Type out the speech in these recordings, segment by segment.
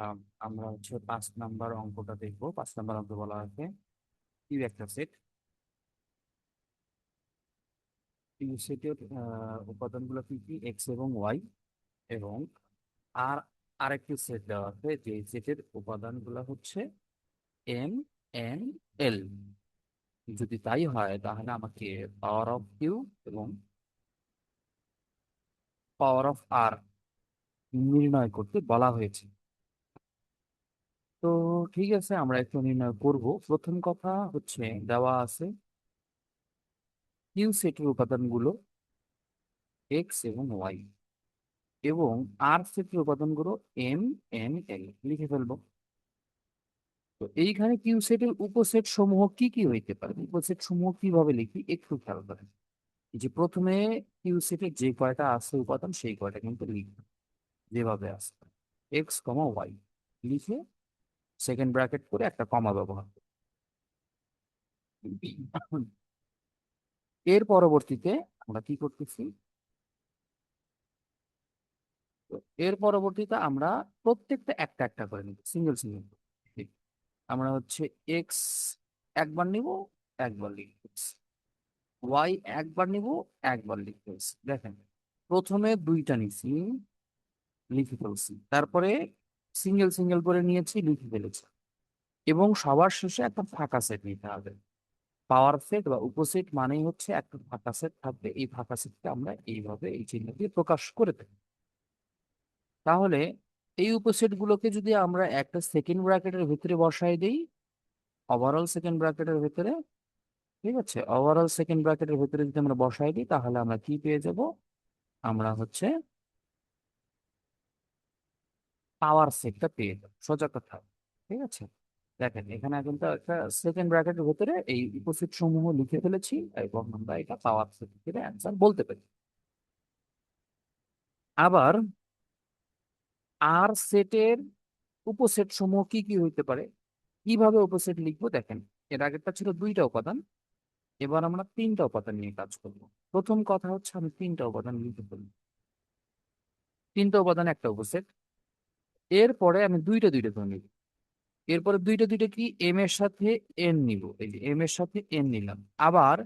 আম, আমরা হচ্ছে 5 নাম্বার অঙ্কটা দেখবো। 5 নাম্বার অঙ্ক বলা আছে কিউ একটা সেট। কিউ সেটের উপাদানগুলো কি কি, এক্স এবং ওয়াই, এবং আর আরেকটি সেট দেওয়া আছে যে সেটের উপাদানগুলো হচ্ছে এম, এন, এল। যদি তাই হয় তাহলে আমাকে পাওয়ার অফ কিউ এবং পাওয়ার অফ আর নির্ণয় করতে বলা হয়েছে। তো ঠিক আছে, আমরা একটু নির্ণয় করব। প্রথম কথা হচ্ছে দেওয়া আছে কিউ সেটের উপাদানগুলো এক্স এবং ওয়াই, এবং আর সেটের উপাদানগুলো এম, এন, এল লিখে ফেলবো। তো এইখানে কিউ সেটের উপসেট সমূহ কি কি হইতে পারে, উপসেট সমূহ কিভাবে লিখি একটু খেয়াল করেন। যে প্রথমে কিউ সেটের যে কয়টা আছে উপাদান সেই কয়টা কিন্তু লিখবে যেভাবে আছে, এক্স কমা ওয়াই লিখে সেকেন্ড ব্র্যাকেট করে একটা কমা ব্যবহার করব। এর পরবর্তীতে আমরা কি করতেছি, তো এর পরবর্তীতে আমরা প্রত্যেকটা একটা একটা করে নিব, সিঙ্গেল সিঙ্গেল। আমরা হচ্ছে এক্স একবার নিব, একবার লিখব, ওয়াই একবার নিব, একবার লিখব। দেখেন, প্রথমে দুইটা নিছি, লিখে ফেলছি, তারপরে সিঙ্গেল সিঙ্গেল করে নিয়েছি, লিখে ফেলেছি, এবং সবার শেষে একটা ফাঁকা সেট নিতে হবে। পাওয়ার সেট বা উপসেট মানেই হচ্ছে একটা ফাঁকা সেট থাকবে, এই ফাঁকা সেটকে আমরা এইভাবে এই চিহ্ন দিয়ে প্রকাশ করে থাকি। তাহলে এই উপসেট গুলোকে যদি আমরা একটা সেকেন্ড ব্র্যাকেটের ভিতরে বসাই দিই, ওভারঅল সেকেন্ড ব্র্যাকেটের ভিতরে, ঠিক আছে, ওভারঅল সেকেন্ড ব্র্যাকেটের ভিতরে যদি আমরা বসাই দিই তাহলে আমরা কি পেয়ে যাব, আমরা হচ্ছে পাওয়ার সেটটা পেয়ে যাবো, সোজা কথা। ঠিক আছে, দেখেন এখানে কিন্তু একটা সেকেন্ড ব্র্যাকেটের ভিতরে এই উপসেট সমূহ লিখে ফেলেছি, এবং আমরা এটা পাওয়ার সেট থেকে অ্যান্সার বলতে পারি। আবার আর সেটের উপসেট সমূহ কি কি হইতে পারে, কিভাবে উপসেট লিখবো দেখেন। এর আগেরটা ছিল দুইটা উপাদান, এবার আমরা তিনটা উপাদান নিয়ে কাজ করব। প্রথম কথা হচ্ছে আমি তিনটা উপাদান লিখে ফেলবো, তিনটা উপাদান একটা উপসেট। এরপরে আমি দুইটা দুইটা করে নিব, এরপরে দুইটা দুইটা কি এম এর সাথে এন নিব, এই যে এম এর সাথে এন নিলাম। আবার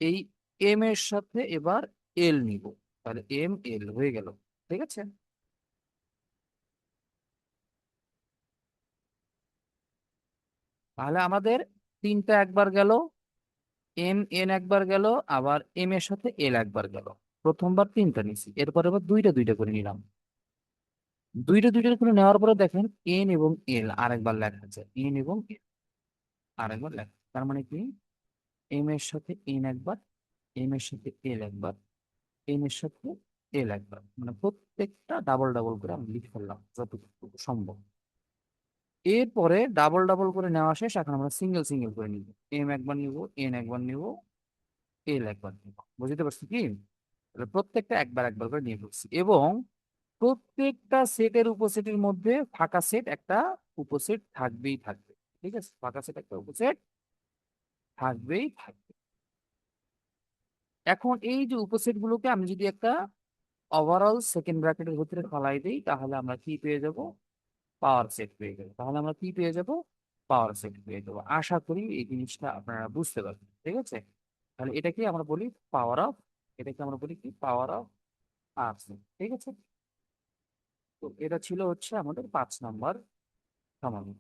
এই এম এর সাথে এবার এল নিব, তাহলে এম এল হয়ে গেল। ঠিক আছে, তাহলে আমাদের তিনটা একবার গেল, এম এন একবার গেল, আবার এম এর সাথে এল একবার গেল। প্রথমবার তিনটা নিছি, এরপর আবার দুইটা দুইটা করে নিলাম। দুইটা দুইটা করে নেওয়ার পরে দেখেন এন এবং এল আরেকবার লেখা আছে, এন এবং এল আরেকবার লেখা, তার মানে কি এম এর সাথে এন একবার, এম এর সাথে এল একবার, এন এর সাথে এল একবার, মানে প্রত্যেকটা ডাবল ডাবল করে আমি লিখে ফেললাম যতটুকু সম্ভব। এরপরে ডাবল ডাবল করে নেওয়া শেষ, এখন আমরা সিঙ্গেল সিঙ্গেল করে নিব, এম একবার নিব, এন একবার নিব, এল একবার নিব। বুঝতে পারছি কি, তাহলে প্রত্যেকটা একবার একবার করে নিয়ে ফেলছি, এবং প্রত্যেকটা সেটের উপসেটের মধ্যে ফাঁকা সেট একটা উপসেট থাকবেই থাকবে। ঠিক আছে, ফাঁকা সেট একটা উপসেট থাকবেই থাকবে। এখন এই যে উপসেট গুলোকে আমি যদি একটা ওভারঅল সেকেন্ড ব্র্যাকেটের ভিতরে ফলাই দিই তাহলে আমরা কি পেয়ে যাব, পাওয়ার সেট পেয়ে যাবো। তাহলে আমরা কি পেয়ে যাব, পাওয়ার সেট পেয়ে যাবো। আশা করি এই জিনিসটা আপনারা বুঝতে পারবেন। ঠিক আছে, তাহলে এটাকে আমরা বলি পাওয়ার অফ, এটাকে আমরা বলি কি পাওয়ার অফ আর সেট। ঠিক আছে, তো এটা ছিল হচ্ছে আমাদের 5 নম্বর সমাধান।